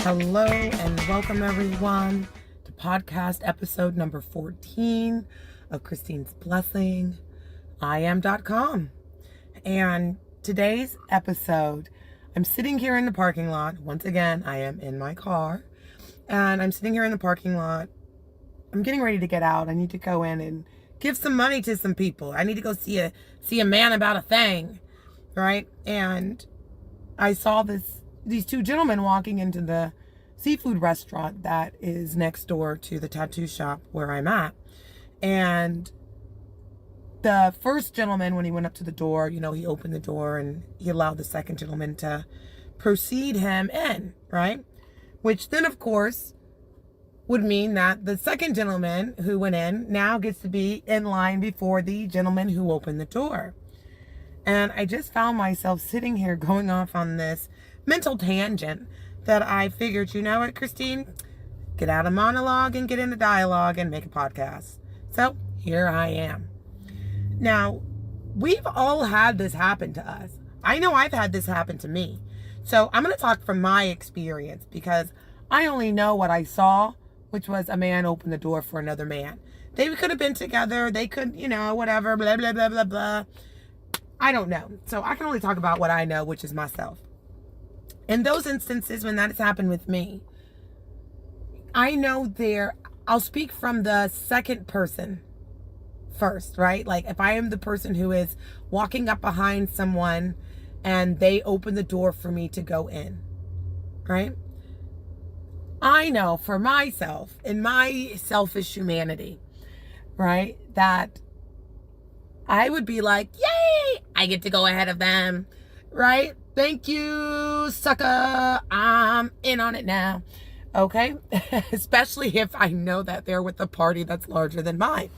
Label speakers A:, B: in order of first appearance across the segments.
A: Hello and welcome everyone to podcast episode number 14 of Christine's Blessing. Iam.com. And today's episode, I'm sitting here in the parking lot. Once again, I am in my car and I'm sitting here in the parking lot. I'm getting ready to get out. I need to go in and give some money to some people. I need to go see a man about a thing, right? And I saw these two gentlemen walking into the seafood restaurant that is next door to the tattoo shop where I'm at. And the first gentleman, when he went up to the door, he opened the door and he allowed the second gentleman to proceed him in, right? Which then, of course, would mean that the second gentleman who went in now gets to be in line before the gentleman who opened the door. And I just found myself sitting here going off on this mental tangent that I figured, you know what, Christine? Get out of monologue and get into dialogue and make a podcast. So here I am. Now, we've all had this happen to us. I know I've had this happen to me. So I'm going to talk from my experience because I only know what I saw, which was a man open the door for another man. They could have been together. They could, whatever, blah, blah, blah, blah, blah. I don't know. So I can only talk about what I know, which is myself. In those instances when that has happened with me, I know I'll speak from the second person first, right? Like if I am the person who is walking up behind someone and they open the door for me to go in, right? I know for myself, in my selfish humanity, right, that I would be like, yay, I get to go ahead of them, right? Thank you, sucker. I'm in on it now. Okay? Especially if I know that they're with a party that's larger than mine.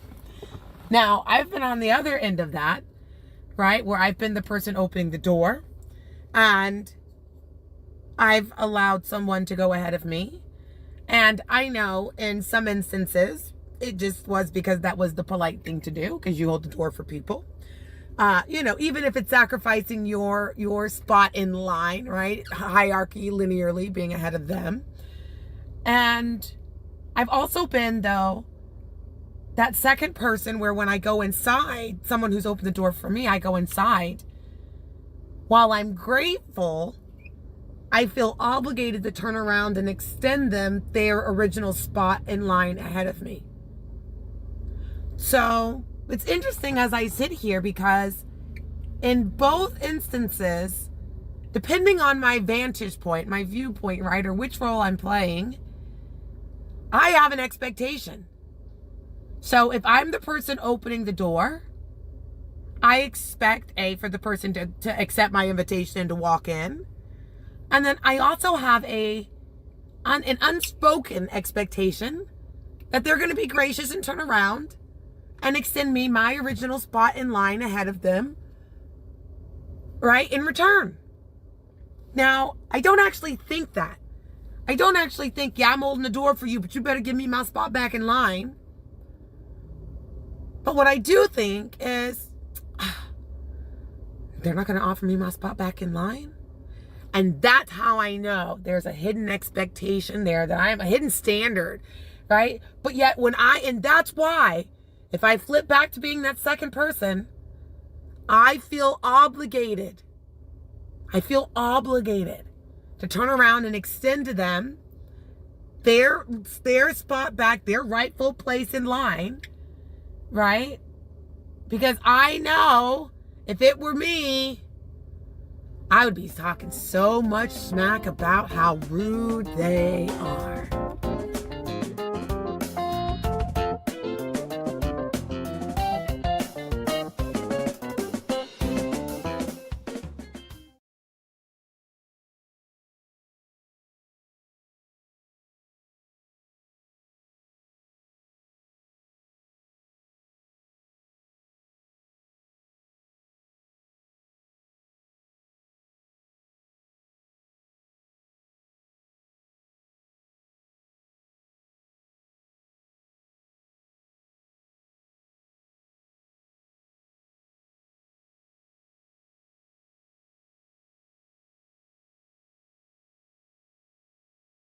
A: Now, I've been on the other end of that, right? Where I've been the person opening the door and I've allowed someone to go ahead of me. And I know in some instances, it just was because that was the polite thing to do because you hold the door for people. Even if it's sacrificing your spot in line, right? Hierarchy, linearly being ahead of them. And I've also been, though, that second person where when I go inside, someone who's opened the door for me, I go inside. While I'm grateful, I feel obligated to turn around and extend them their original spot in line ahead of me. So it's interesting as I sit here because in both instances, depending on my vantage point, my viewpoint, right, or which role I'm playing, I have an expectation. So if I'm the person opening the door, I expect for the person to accept my invitation and to walk in. And then I also have an unspoken expectation that they're going to be gracious and turn around and extend me my original spot in line ahead of them, right, in return. Now, I don't actually think that. I don't actually think, I'm holding the door for you, but you better give me my spot back in line. But what I do think is, they're not going to offer me my spot back in line. And that's how I know there's a hidden expectation there, that I have a hidden standard, right? But yet and that's why, if I flip back to being that second person, I feel obligated. I feel obligated to turn around and extend to them their spot back, their rightful place in line, right? Because I know if it were me, I would be talking so much smack about how rude they are.